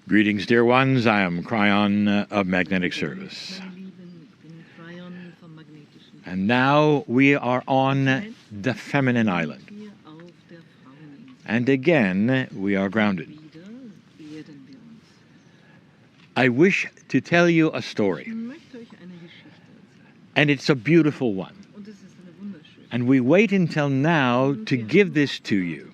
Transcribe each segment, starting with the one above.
Greetings, dear ones. I am Kryon of Magnetic Service. And now we are on the feminine island. And again, we are grounded. I wish to tell you a story. And it's a beautiful one. And we wait until now to give this to you.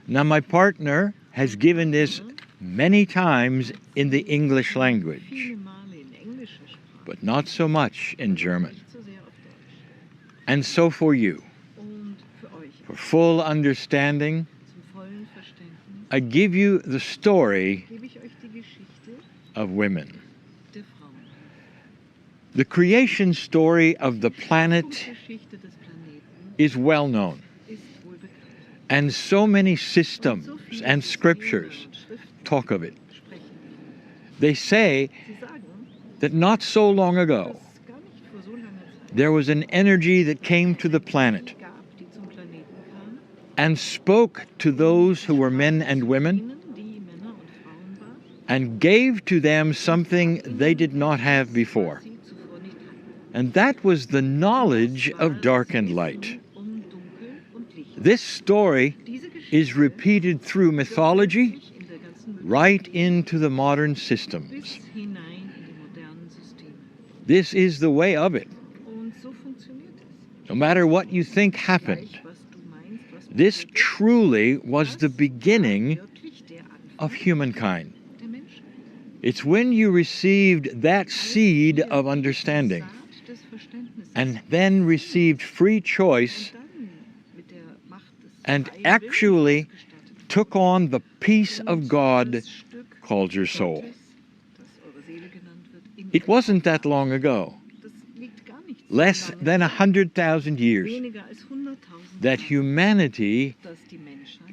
Now, my partner has given this many times in the English language, but not so much in German. And so for you, for full understanding, I give you the story of women. The creation story of the planet is well known. And so many systems and scriptures talk of it. They say that not so long ago, there was an energy that came to the planet and spoke to those who were men and women and gave to them something they did not have before. And that was the knowledge of dark and light. This story is repeated through mythology right into the modern systems. This is the way of it. No matter what you think happened, this truly was the beginning of humankind. It's when you received that seed of understanding and then received free choice and actually took on the peace of God called your soul. It wasn't that long ago, less than 100,000 years, that humanity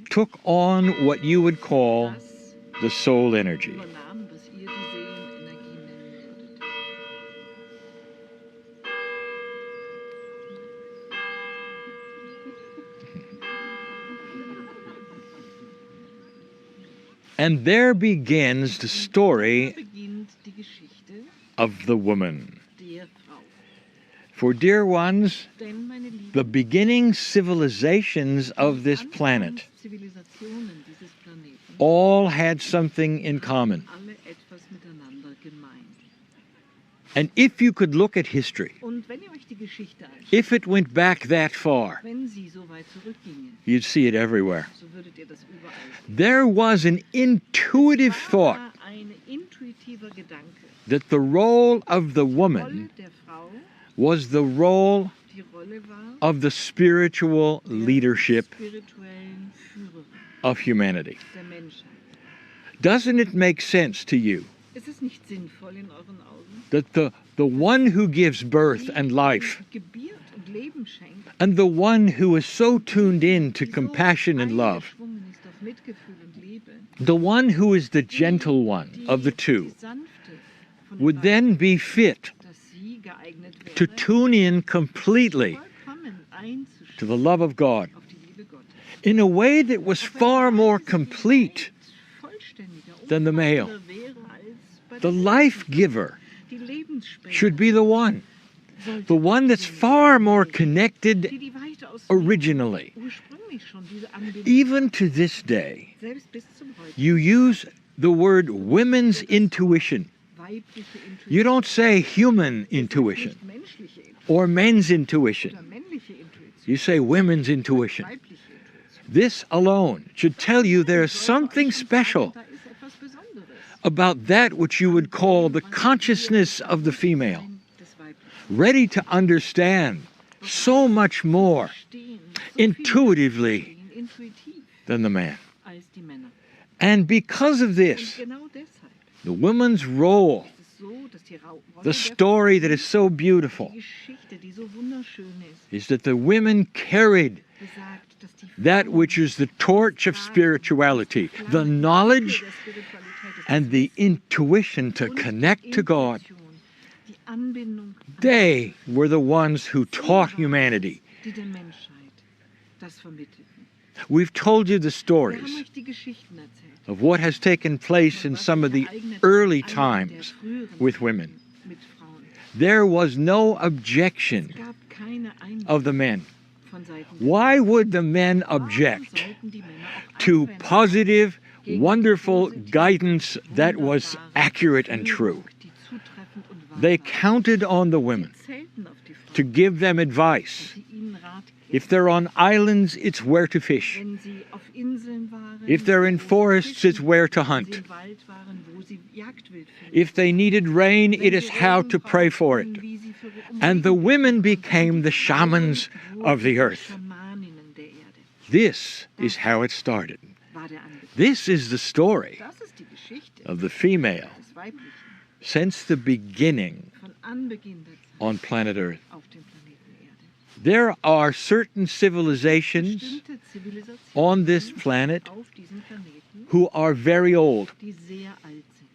took on what you would call the soul energy. And there begins the story of the woman. For dear ones, the beginning civilizations of this planet all had something in common. And if you could look at history, if it went back that far, you'd see it everywhere. There was an intuitive thought that the role of the woman was the role of the spiritual leadership of humanity. Doesn't it make sense to you that the one who gives birth and life and the one who is so tuned in to compassion and love, the one who is the gentle one of the two, would then be fit to tune in completely to the love of God in a way that was far more complete than the male. The life giver should be the one that's far more connected originally. Even to this day, you use the word women's intuition. You don't say human intuition or men's intuition. You say women's intuition. This alone should tell you there's something special about that which you would call the consciousness of the female, ready to understand so much more intuitively than the man. And because of this, the woman's role, the story that is so beautiful, is that the women carried that which is the torch of spirituality, the knowledge and the intuition to connect to God. They were the ones who taught humanity We've told you the Wir haben stories euch die Geschichten erzählt. of what has taken place in some of the early times with women. Mit Frauen. There was no Es objection gab keine of the men. von Seiten Why would the men Warum object sollten die Männer auch to einwenden positive, gegen wonderful positive, guidance that was wunderbare accurate and Führung, true? die zutreffend und wahr They war? counted on the women Sie zählten auf die Frauen, to give them dass advice. sie ihnen Rat If geben. they're on islands, it's where to fish. Wenn sie auf Inseln waren, If they're in wo sie forests, it's fischen, where to wenn sie hunt. im Wald waren, wo sie Jagdwild finden. If they needed rain, Wenn it sie is how Regen to pray for brauchten, it. wie sie für And the Regen women beten. became Und the die Frauen shamans of the wurden earth. Schamaninnen der Erde. This is how it started. War der Anbeginn. This is the story Das ist die Geschichte of the female des Weiblichen since the beginning von Anbeginn der Zeit on planet Earth. auf dem Planeten Erde. There are certain civilizations Bestimmte Zivilisationen on this planet auf diesem Planeten, who are very old. die sehr alt sind.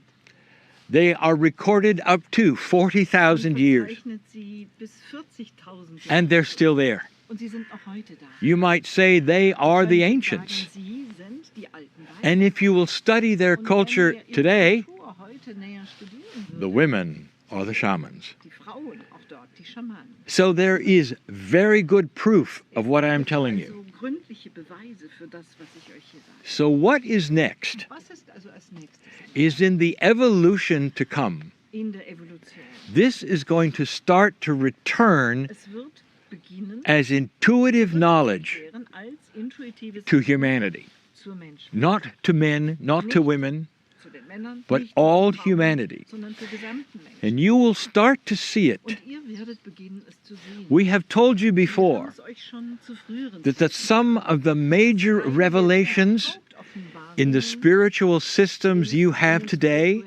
They are recorded up to 40,000 years, Verzeichnet sie bis 40.000 Jahre. and they're still there. Und sie sind auch heute da. You might say they are the Könnte ancients. sagen, sie sind die alten Weisen. And if you will study their Und culture wenn wir ihre today, Kultur heute näher studieren the würden, women are the shamans. die Frauen auch dort, die Schamanen. So there is very good proof of what I am telling you. Also gründliche Beweise für das, was ich euch hier sage. So what is next Was ist also als nächstes is in the evolution to come. in der Evolution? This is going to start to return Es wird beginnen, as intuitive knowledge werden als intuitives to humanity. zur Menschen. Not to men, not to women, Zu den Männern, but nicht zu all den Frauen, humanity. sondern zur gesamten Menschen. And you will start to see it. Und ihr werdet beginnen, es zu sehen. We have told you Wir haben before es euch schon zu früheren that some of the major revelations in the spiritual systems you have today,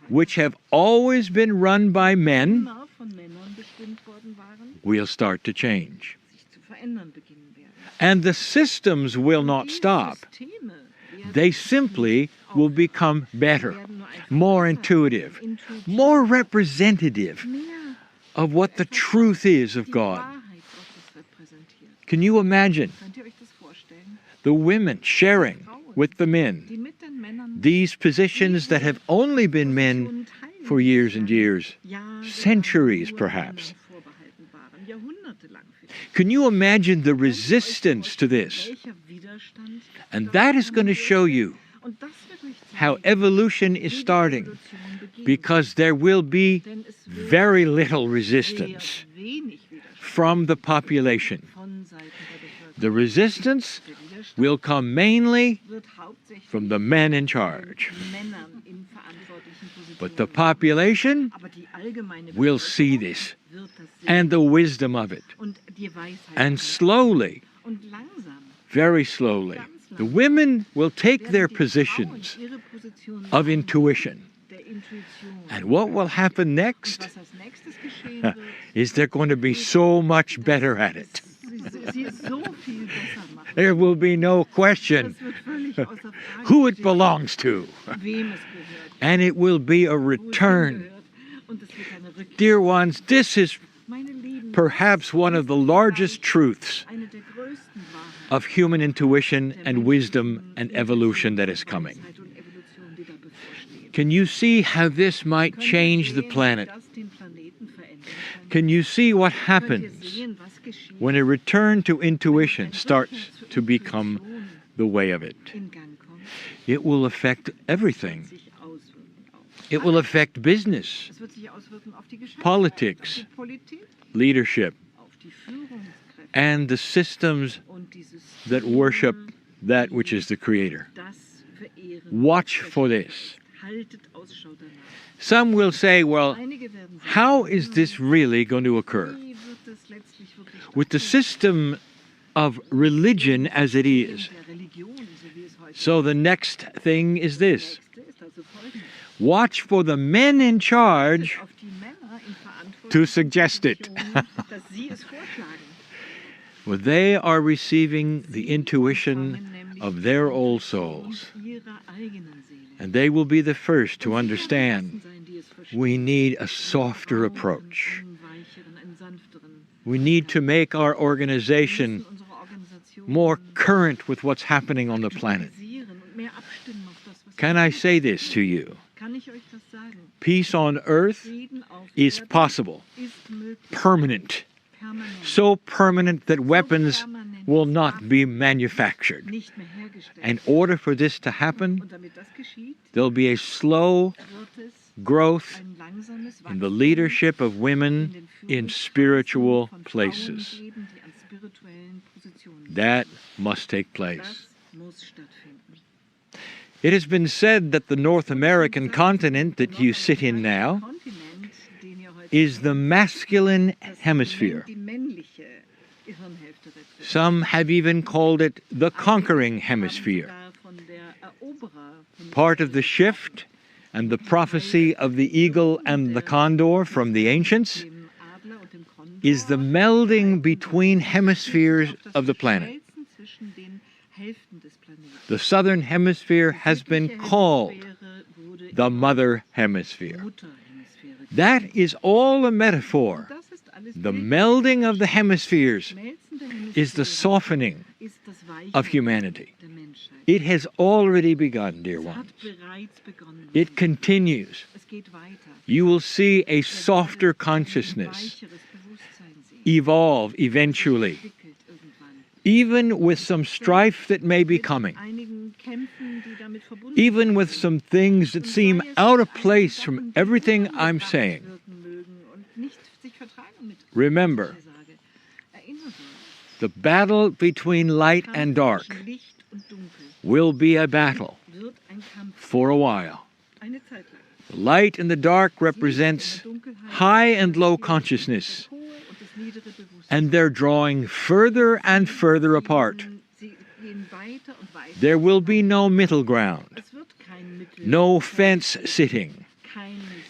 which have always been run by men, immer von Männern bestimmt worden waren, will start to change. sich zu verändern beginnen werden. And the systems will not Die stop. Systeme werden They simply will become better, werden nur einfach more besser, intuitive, intuitiv, more representative mehr of what the truth is of die God. Wahrheit Gottes repräsentiert. Can you imagine Könnt ihr euch das vorstellen? the women sharing with the men Die mit den Männern these positions that have only been men Positionen teilen, for years and years, jahrelang centuries nur perhaps? Männern vorbehalten waren, jahrhundertelang vielleicht. Can you imagine the resistance to this? Welcher Widerstand And da that is going to kommen show wird. you Und das wird euch how zeigen, evolution is wie die starting, Evolution beginnt. because there will be Denn es wird very little sehr resistance wenig Widerstand from the population. von Seiten der The Bevölkerung. resistance Der Widerstand will come mainly wird hauptsächlich from the men in von charge, Männern in verantwortlichen Positionen. but the population Aber die allgemeine will see Bevölkerung this wird das sehen. and the wisdom of it. Und die Weisheit And sehen. slowly, Und langsam very slowly, the women will take their werden die Frauen positions ihre Positionen of einnehmen, intuition. der Intuition. And what will happen Und next was als nächstes geschehen wird, is they're going to be so much better at it. sie es so viel besser machen. There will be no question Das wird völlig außer Frage who it stehen, belongs to. wem es gehört, And it will be a wo es return. hingehört. Und es wird eine Rückkehr. Dear ones, this is Meine Lieben, perhaps one of the largest truths eine der größten Wahrheiten of human intuition der and wisdom and evolution that is coming. Weisheit und Evolution, die da bevorstehen. Can you see how this might Könnt ihr change the sehen, planet? wie das den Planeten verändern kann? Can you see what Könnt ihr happens sehen, was geschieht, when a return to wenn intuition eine starts Rückkehr zur to become Intuition the way of it? in Gang kommt? It will affect everything. Es wird sich auswirken auf It will affect business, Es wird sich auswirken auf die Geschäftswelt, Politics. auf die Politik, leadership, auf die Führungskräfte and the systems und dieses that worship that which is the Creator. das verehren. Watch das for Geschäft. this. Haltet Ausschau danach. Some will say, well, Einige werden sagen, how is this really going to occur? wie wird das letztlich wirklich With the system of religion as it is. der Religion, so wie es heute So the next thing is this. nächste ist also folgendes. Watch for the men in charge Auf die Männer in Verantwortung to suggest it. dass sie es vorschlagen. Well, they are receiving the intuition of their old souls. Ihrer eigenen Seele. And they will be the first to Und sie werden die understand Ersten sein, die es verstehen. we need a softer Einen approach. weicheren, einen sanfteren. We need to make our Wir organization müssen unsere Organisation more current with what's happening on the planet. Can I say this to you? Peace on earth is possible, permanent, so permanent that weapons will not be manufactured. In order for this to happen, there'll be a slow growth in the leadership of women in spiritual places. That must take place. It has been said that the North American continent that you sit in now is the masculine hemisphere. Some have even called it the conquering hemisphere. Part of the shift and the prophecy of the eagle and the condor from the ancients is the melding between hemispheres of the planet. The southern hemisphere has been called the mother hemisphere. That is all a metaphor. The melding of the hemispheres is the softening of humanity. It has already begun, dear ones. It continues. You will see a softer consciousness evolve eventually, even with some strife that may be coming, even with some things that seem out of place from everything I'm saying. Remember, the battle between light and dark will be a battle for a while. The light and the dark represents high and low consciousness, and they're drawing further and further apart. There will be no middle ground, no fence sitting.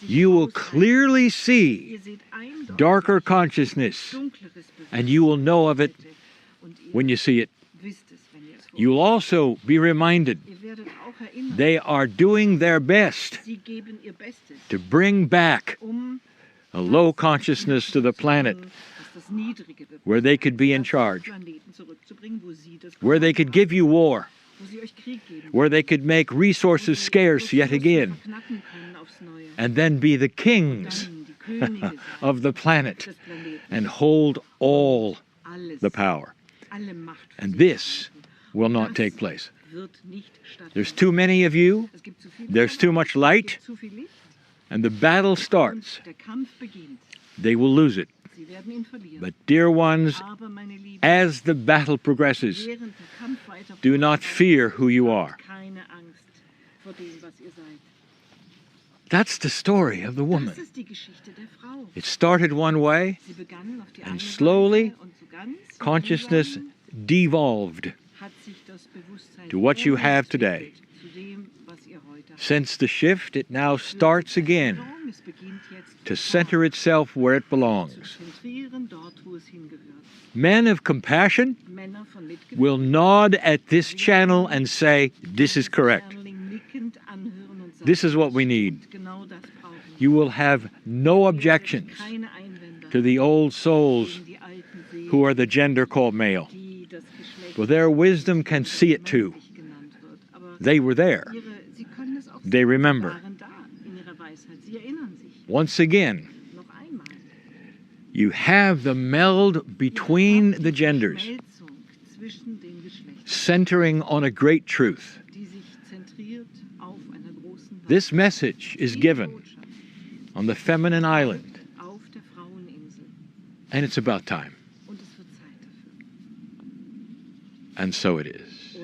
You will clearly see darker consciousness, and you will know of it when you see it. You will also be reminded they are doing their best to bring back a low consciousness to the planet where they could be in charge, where they could give you war, where they could make resources scarce yet again, and then be the kings of the planet and hold all the power. And this will not take place. There's too many of you, there's too much light, and the battle starts. They will lose it. But dear ones, as the battle progresses, do not fear who you are. That's the story of the woman. It started one way, and slowly consciousness devolved to what you have today. Since the shift, it now starts again to center itself where it belongs. Men of compassion will nod at this channel and say, this is correct. This is what we need. You will have no objections to the old souls who are the gender called male. For their wisdom can see it too. They were there. They remember. Once again, you have the meld between the genders, centering on a great truth. This message is given on the feminine island, and it's about time. And so it is.